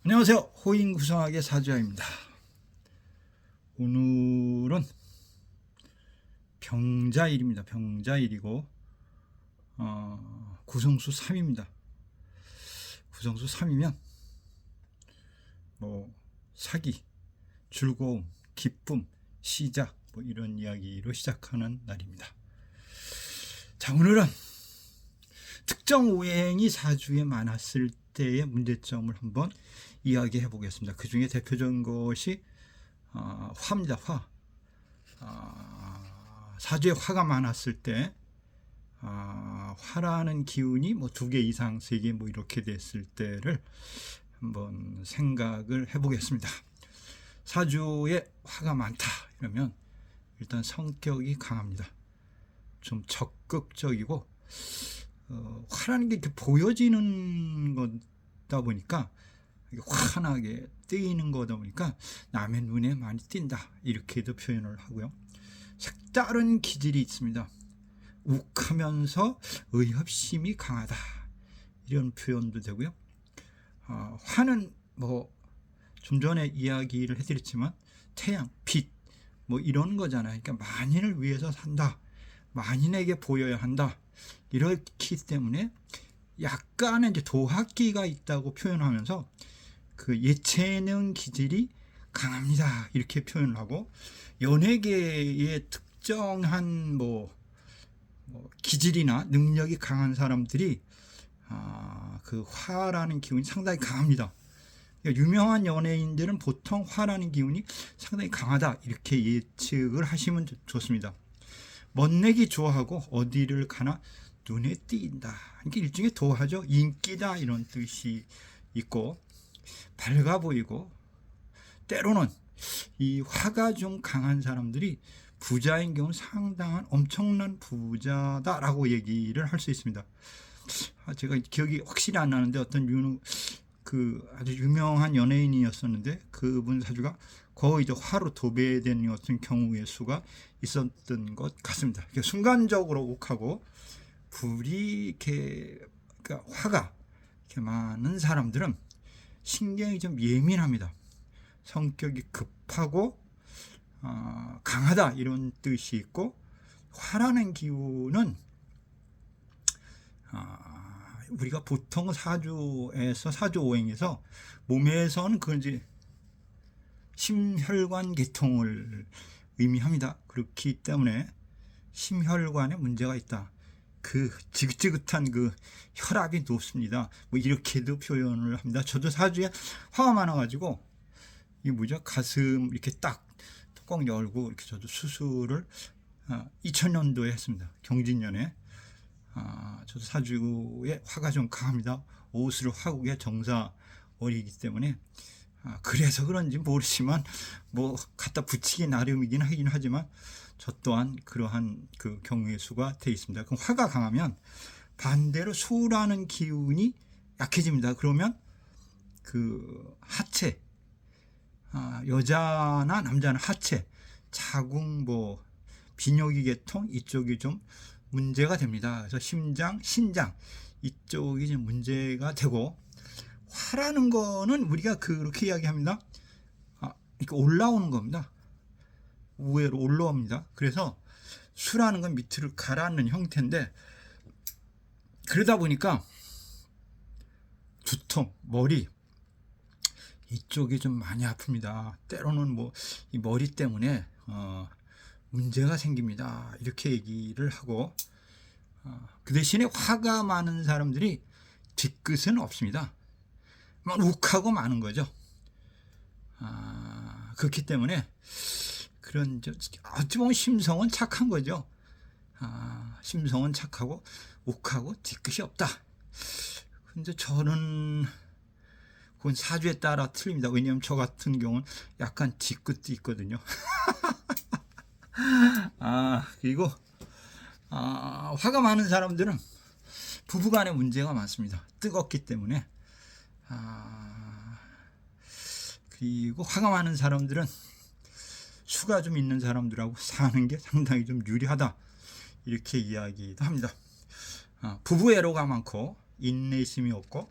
안녕하세요. 호인구성학의 사주아입니다. 오늘은 병자일입니다. 병자일이고 구성수 3입니다. 구성수 3이면 뭐 사기, 즐거움, 기쁨, 시작 뭐 이런 이야기로 시작하는 날입니다. 자, 오늘은 특정 오행이 사주에 많았을 때의 문제점을 한번 이야기해 보겠습니다. 그 중에 대표적인 것이 화입니다. 화. 사주에 화가 많았을 때 화라는 기운이 뭐 2개 이상 3개 뭐 이렇게 됐을 때를 한번 생각을 해 보겠습니다. 사주에 화가 많다 이러면 일단 성격이 강합니다. 좀 적극적이고 화라는 게 이렇게 보여지는 거다 보니까 환하게 뜨이는 거다 보니까 남의 눈에 많이 띈다 이렇게도 표현을 하고요. 색다른 기질이 있습니다. 욱하면서 의협심이 강하다 이런 표현도 되고요. 화는 뭐 좀 전에 이야기를 해드렸지만 태양, 빛 뭐 이런 거잖아요. 그러니까 만인을 위해서 산다, 만인에게 보여야 한다 이렇기 때문에 약간의 이제 도학기가 있다고 표현하면서 그 예체능 기질이 강합니다 이렇게 표현을 하고, 연예계의 특정한 뭐 기질이나 능력이 강한 사람들이 그 화라는 기운이 상당히 강합니다. 그러니까 유명한 연예인들은 보통 화라는 기운이 상당히 강하다 이렇게 예측을 하시면 좋습니다. 멋내기 좋아하고 어디를 가나 눈에 띈다. 이게 일종의 도화죠. 인기다 이런 뜻이 있고, 밝아 보이고, 때로는 이 화가 좀 강한 사람들이 부자인 경우 상당한 엄청난 부자다라고 얘기를 할 수 있습니다. 제가 기억이 확실히 안 나는데 어떤 아주 유명한 연예인이었었는데 그분 사주가 거의 화로 도배된 어떤 경우의 수가 있었던 것 같습니다. 순간적으로 욱하고 불이 이렇게 그러니까 화가 이렇게 많은 사람들은 신경이 좀 예민합니다. 성격이 급하고 강하다 이런 뜻이 있고, 화라는 기운은 우리가 보통 사주 오행에서 몸에서는 그 이제 심혈관 계통을 의미합니다. 그렇기 때문에 심혈관에 문제가 있다. 그 지긋지긋한 그 혈압이 높습니다. 뭐 이렇게도 표현을 합니다. 저도 사주에 화가 많아가지고 이 가슴 이렇게 딱 뚜껑 열고 이렇게 저도 수술을 2000년도에 했습니다. 경진년에. 저도 사주에 화가 좀 강합니다. 오스를 화국의 정사월이기 때문에 그래서 그런지 모르지만 뭐 갖다 붙이기 나름이긴 하긴 하지만 저 또한 그러한 그 경우의 수가 되어 있습니다. 그럼 화가 강하면 반대로 수라는 기운이 약해집니다. 그러면 그 하체, 여자나 남자는 하체, 자궁, 뭐 비뇨기 계통 이쪽이 좀 문제가 됩니다. 그래서 심장, 신장 이쪽이 좀 문제가 되고, 화라는 거는 우리가 그렇게 이야기합니다. 이렇게 올라오는 겁니다. 우회로 올라옵니다. 그래서 수라는 건 밑으로 가라앉는 형태인데, 그러다 보니까 두통, 머리 이쪽이 좀 많이 아픕니다. 때로는 뭐 이 머리 때문에 문제가 생깁니다 이렇게 얘기를 하고, 그 대신에 화가 많은 사람들이 뒤끝은 없습니다. 막 욱하고 많은 거죠. 그렇기 때문에 그런 어찌 보면 심성은 착한 거죠. 심성은 착하고 욱하고 뒤끝이 없다. 근데 저는 그건 사주에 따라 틀립니다. 왜냐하면 저 같은 경우는 약간 뒤끝도 있거든요. 그리고 화가 많은 사람들은 부부간에 문제가 많습니다. 뜨겁기 때문에. 그리고 화가 많은 사람들은 수가 좀 있는 사람들하고 사는 게 상당히 좀 유리하다 이렇게 이야기도 합니다. 부부 애로가 많고 인내심이 없고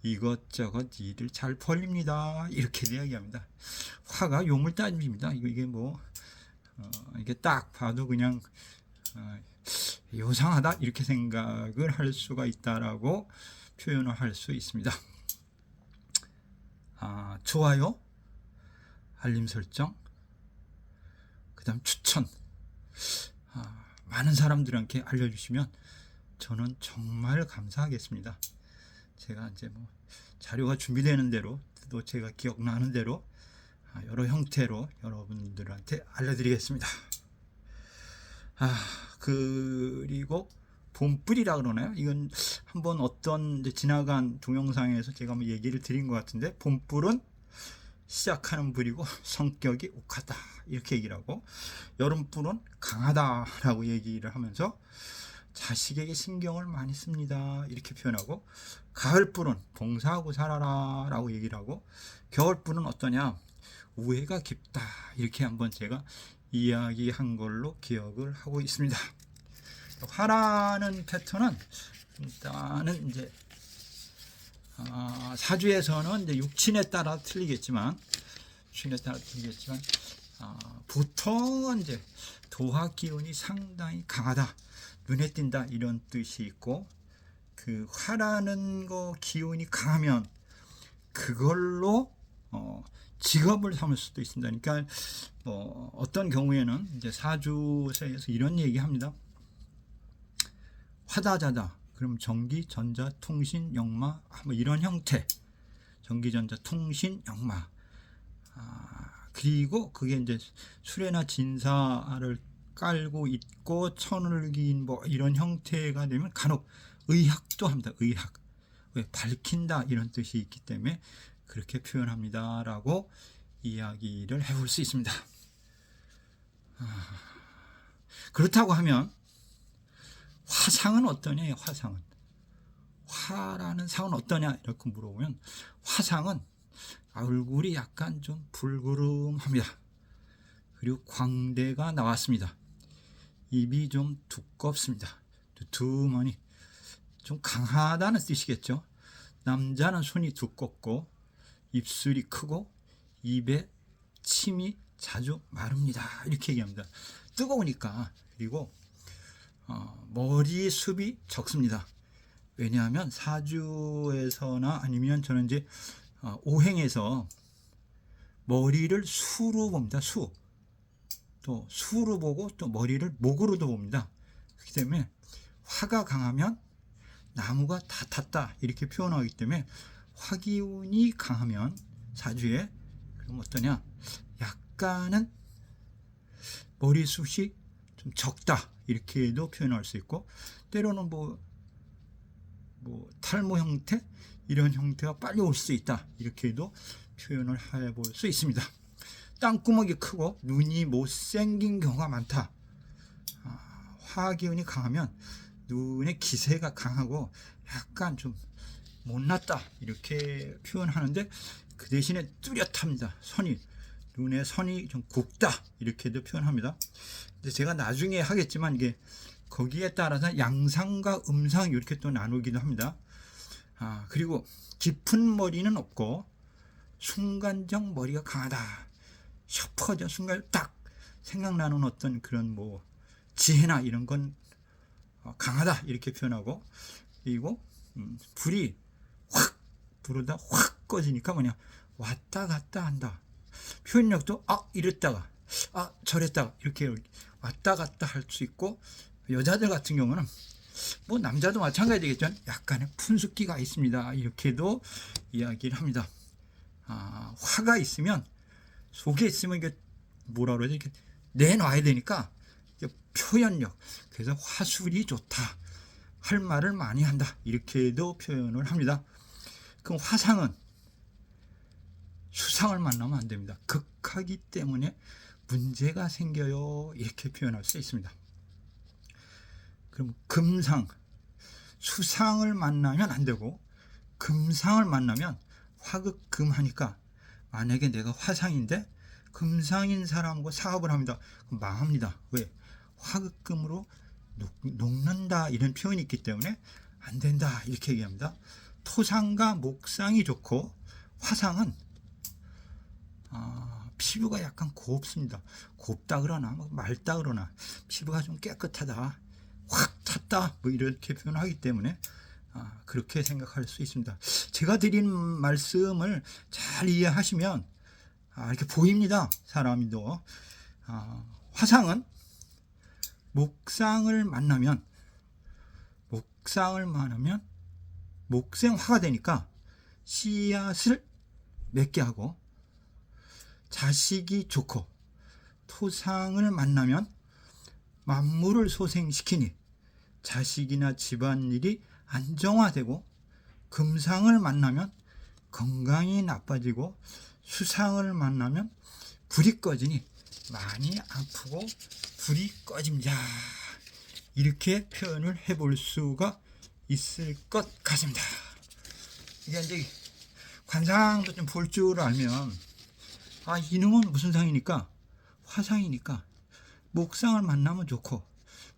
이것저것 일을 잘 벌립니다. 이렇게 이야기합니다. 화가 요물단입니다. 이게 뭐 이게 딱 봐도 그냥 요상하다 이렇게 생각을 할 수가 있다라고 표현을 할 수 있습니다. 좋아요, 알림 설정, 그 다음 추천, 많은 사람들한테 알려주시면 저는 정말 감사하겠습니다. 제가 이제 뭐 자료가 준비되는 대로 또 제가 기억나는 대로 여러 형태로 여러분들한테 알려드리겠습니다. 그리고 봄불이라 그러나요? 이건 한번 어떤 이제 지나간 동영상에서 제가 한번 얘기를 드린 것 같은데, 봄불은 시작하는 불이고 성격이 욱하다 이렇게 얘기를 하고, 여름불은 강하다라고 얘기를 하면서 자식에게 신경을 많이 씁니다 이렇게 표현하고, 가을불은 봉사하고 살아라 라고 얘기를 하고, 겨울불은 어떠냐, 우애가 깊다 이렇게 한번 제가 이야기한 걸로 기억을 하고 있습니다. 화라는 패턴은 일단은 이제 사주에서는 이제 육친에 따라 틀리겠지만 보통은 이제 도화 기운이 상당히 강하다, 눈에 띈다 이런 뜻이 있고, 그 화라는 거 기운이 강하면 그걸로 직업을 삼을 수도 있습니다. 그러니까 어떤 경우에는 이제 사주에서 이런 얘기합니다. 화다자다. 그럼 전기, 전자, 통신, 역마 뭐 이런 형태. 전기, 전자, 통신, 역마. 그리고 그게 이제 수레나 진사를 깔고 있고 천을 긴 뭐 이런 형태가 되면 간혹 의학도 합니다. 의학. 왜 밝힌다 이런 뜻이 있기 때문에 그렇게 표현합니다라고 이야기를 해볼 수 있습니다. 그렇다고 하면 화상은 어떠냐? 화라는 상은 어떠냐? 이렇게 물어보면, 화상은 얼굴이 약간 좀 불그름합니다. 그리고 광대가 나왔습니다. 입이 좀 두껍습니다. 두툼하니 좀 강하다는 뜻이겠죠. 남자는 손이 두껍고 입술이 크고 입에 침이 자주 마릅니다 이렇게 얘기합니다. 뜨거우니까. 그리고 머리숱이 적습니다. 왜냐하면 사주에서나 아니면 저는 이제 오행에서 머리를 수로 봅니다. 또 수로 보고 또 머리를 목으로도 봅니다. 그렇기 때문에 화가 강하면 나무가 다 탔다 이렇게 표현하기 때문에 화기운이 강하면 사주에 그럼 어떠냐, 약간은 머리숱이 좀 적다 이렇게도 표현할 수 있고, 때로는 뭐 탈모 형태 이런 형태가 빨리 올 수 있다 이렇게도 표현을 해볼 수 있습니다. 땅구멍이 크고 눈이 못생긴 경우가 많다. 화기운이 강하면 눈의 기세가 강하고 약간 좀 못났다 이렇게 표현하는데, 그 대신에 뚜렷합니다. 눈의 선이 좀 굵다 이렇게도 표현합니다. 근데 제가 나중에 하겠지만 이게 거기에 따라서 양상과 음상 이렇게 또 나누기도 합니다. 그리고 깊은 머리는 없고 순간적 머리가 강하다. 셔퍼져 순간 딱 생각나는 어떤 그런 뭐 지혜나 이런 건 강하다 이렇게 표현하고, 그리고 불이 확 부르다 확 꺼지니까 뭐냐, 왔다 갔다 한다. 표현력도 이랬다가 저랬다가 이렇게 왔다 갔다 할 수 있고, 여자들 같은 경우는 뭐 남자도 마찬가지겠지만 약간의 푼숙기가 있습니다 이렇게도 이야기를 합니다. 화가 있으면 속에 있으면 이게 뭐라 그러지, 이렇게 내놔야 되니까 표현력, 그래서 화술이 좋다, 할 말을 많이 한다 이렇게도 표현을 합니다. 그럼 화상은 수상을 만나면 안 됩니다. 극하기 때문에 문제가 생겨요 이렇게 표현할 수 있습니다. 그럼 금상, 수상을 만나면 안 되고 금상을 만나면 화극금하니까, 만약에 내가 화상인데 금상인 사람하고 사업을 합니다. 그럼 망합니다. 왜? 화극금으로 녹는다 이런 표현이 있기 때문에 안 된다 이렇게 얘기합니다. 토상과 목상이 좋고, 화상은 피부가 약간 곱습니다. 곱다 그러나 뭐 맑다 그러나 피부가 좀 깨끗하다, 확 탔다, 뭐 이렇게 표현하기 때문에 그렇게 생각할 수 있습니다. 제가 드린 말씀을 잘 이해하시면 이렇게 보입니다. 사람도. 화상은 목상을 만나면 목생화가 되니까 씨앗을 맺게 하고, 자식이 좋고, 토상을 만나면 만물을 소생시키니 자식이나 집안일이 안정화되고, 금상을 만나면 건강이 나빠지고, 수상을 만나면 불이 꺼지니 많이 아프고 불이 꺼집니다. 이렇게 표현을 해볼 수가 있을 것 같습니다. 이게 이제 관상도 좀 볼 줄 알면, 이놈은 무슨 상이니까? 화상이니까 목상을 만나면 좋고,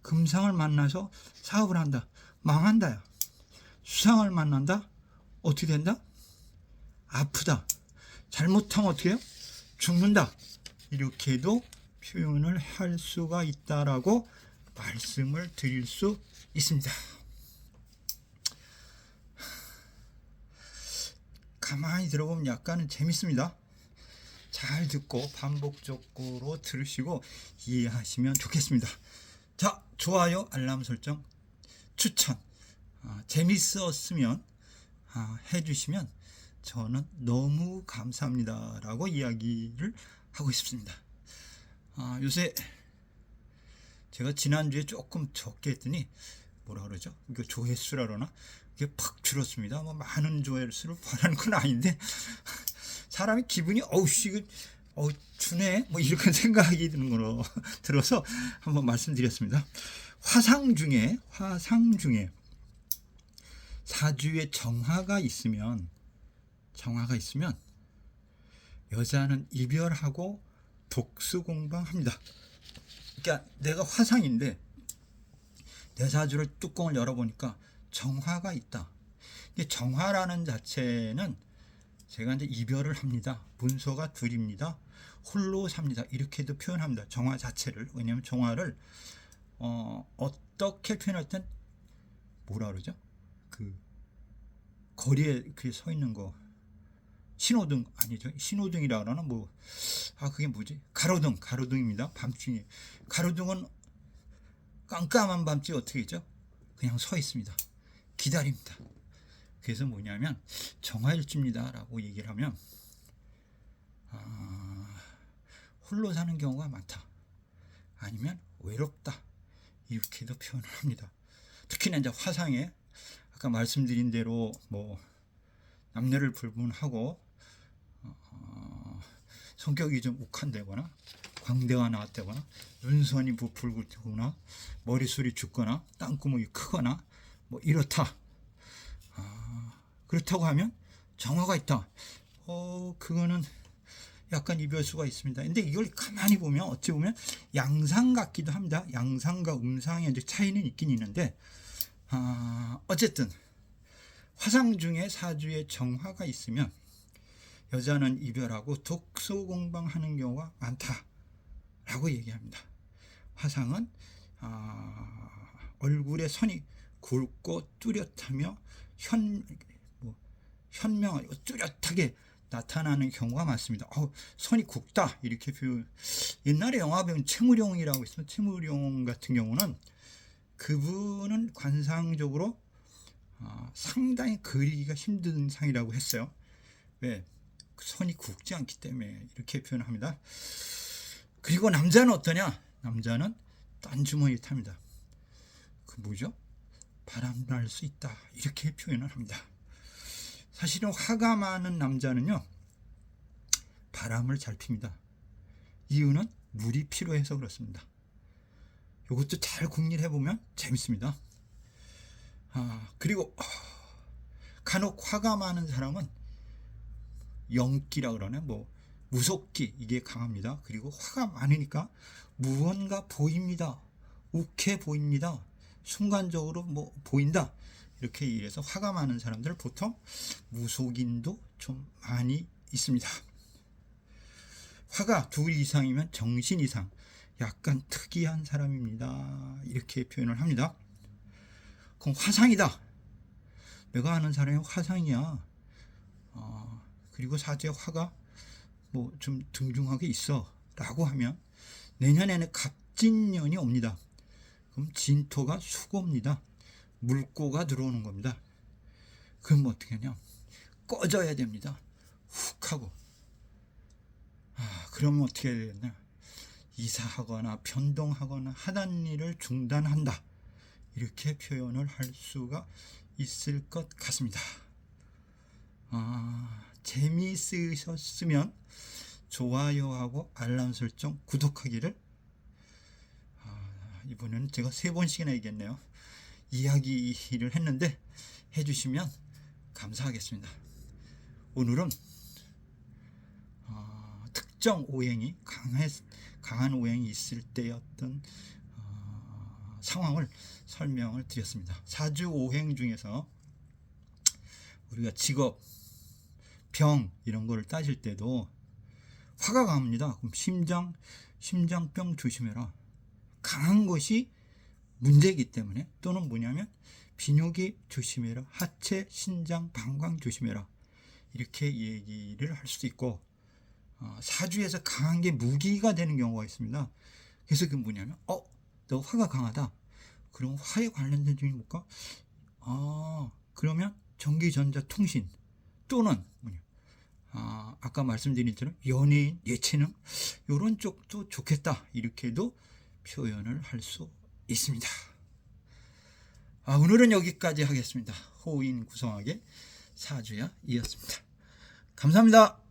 금상을 만나서 사업을 한다, 망한다야. 수상을 만난다, 어떻게 된다? 아프다. 잘못하면 어떻게 해요? 죽는다. 이렇게도 표현을 할 수가 있다라고 말씀을 드릴 수 있습니다. 가만히 들어보면 약간은 재밌습니다. 잘 듣고 반복적으로 들으시고 이해하시면 좋겠습니다. 자, 좋아요, 알람 설정, 추천, 재밌었으면 해주시면 저는 너무 감사합니다 라고 이야기를 하고 싶습니다. 요새 제가 지난주에 조금 적게 했더니 뭐라 그러죠? 이거 조회수라 그러나? 이게 팍 줄었습니다. 뭐 많은 조회수를 바라는 건 아닌데 사람이 기분이 주네, 뭐 이렇게 생각이 드는 거로 들어서 한번 말씀드렸습니다. 화상 중에 사주에 정화가 있으면 여자는 이별하고 독수공방합니다. 그러니까 내가 화상인데 내 사주를 뚜껑을 열어보니까 정화가 있다. 정화라는 자체는 제가 이제 이별을 합니다, 문서가 둘입니다, 홀로 삽니다, 이렇게도 표현합니다. 정화 자체를. 왜냐하면 정화를 어떻게 표현할 땐 뭐라 그러죠? 그 거리에 서 있는 거, 신호등 아니죠? 신호등이라 그러나 그게 뭐지? 가로등입니다. 밤중에 가로등은 깜깜한 밤중에 어떻게 있죠? 그냥 서 있습니다. 기다립니다. 그래서 뭐냐면 정화일주입니다 라고 얘기를 하면 홀로 사는 경우가 많다, 아니면 외롭다, 이렇게도 표현을 합니다. 특히나 이제 화상에 아까 말씀드린 대로 남녀를 불문하고 성격이 좀 욱한되거나 광대가 나왔다거나 눈선이 부풀거나 머리숱이 죽거나 땅구멍이 크거나 이렇다. 그렇다고 하면 정화가 있다. 그거는 약간 이별수가 있습니다. 근데 이걸 가만히 보면 어찌 보면 양상 같기도 합니다. 양상과 음상의 이제 차이는 있긴 있는데, 어쨌든 화상 중에 사주에 정화가 있으면 여자는 이별하고 독소공방하는 경우가 많다라고 얘기합니다. 화상은 얼굴에 선이 굵고 뚜렷하며 현명하고 뚜렷하게 나타나는 경우가 많습니다. 선이 굵다, 이렇게 표현. 옛날에 영화 배우 최무룡이라고 있어요. 최무룡 같은 경우는 그분은 관상적으로 상당히 그리기가 힘든 상이라고 했어요. 왜? 선이 굵지 않기 때문에 이렇게 표현합니다. 그리고 남자는 어떠냐? 남자는 딴주머니 탑니다. 뭐죠? 바람날 수 있다, 이렇게 표현을 합니다. 사실은 화가 많은 남자는요, 바람을 잘 핍니다. 이유는 물이 필요해서 그렇습니다. 이것도 잘 궁리를 해보면 재밌습니다. 그리고 간혹 화가 많은 사람은 영기라 그러네, 무섭기, 이게 강합니다. 그리고 화가 많으니까 무언가 보입니다. 욱해 보입니다. 순간적으로 보인다. 이렇게 이래서 화가 많은 사람들 보통 무속인도 좀 많이 있습니다. 화가 2 이상이면 정신 이상, 약간 특이한 사람입니다. 이렇게 표현을 합니다. 그럼 화상이다. 내가 아는 사람이 화상이야. 그리고 사주에 화가 뭐 좀 등중하게 있어 라고 하면 내년에는 갑진년이 옵니다. 그럼 진토가 수고입니다. 물고가 들어오는 겁니다. 그럼 어떻게 하냐? 꺼져야 됩니다. 훅 하고. 그러면 어떻게 해야 되나? 이사하거나 변동하거나 하던 일을 중단한다. 이렇게 표현을 할 수가 있을 것 같습니다. 재미있으셨으면 좋아요하고 알람 설정, 구독하기를 이번에는 제가 3번씩이나 얘기했네요. 이야기를 했는데 해주시면 감사하겠습니다. 오늘은 특정 오행이 강한 오행이 있을 때의 어떤 상황을 설명을 드렸습니다. 사주 오행 중에서 우리가 직업, 병 이런 거를 따질 때도 화가 강합니다. 그럼 심장병 조심해라. 강한 것이 문제이기 때문에, 또는 뭐냐면 비뇨기 조심해라. 하체, 신장, 방광 조심해라. 이렇게 얘기를 할 수도 있고, 사주에서 강한 게 무기가 되는 경우가 있습니다. 그래서 그 뭐냐면 너 화가 강하다. 그럼 화에 관련된 중이 뭘까? 그러면 전기, 전자, 통신, 또는 뭐냐? 아까 말씀드린 대로 연예인, 예체능 이런 쪽도 좋겠다. 이렇게도 표현을 할 수 있습니다. 오늘은 여기까지 하겠습니다. 호인 구성하게 사주야 이었습니다. 감사합니다.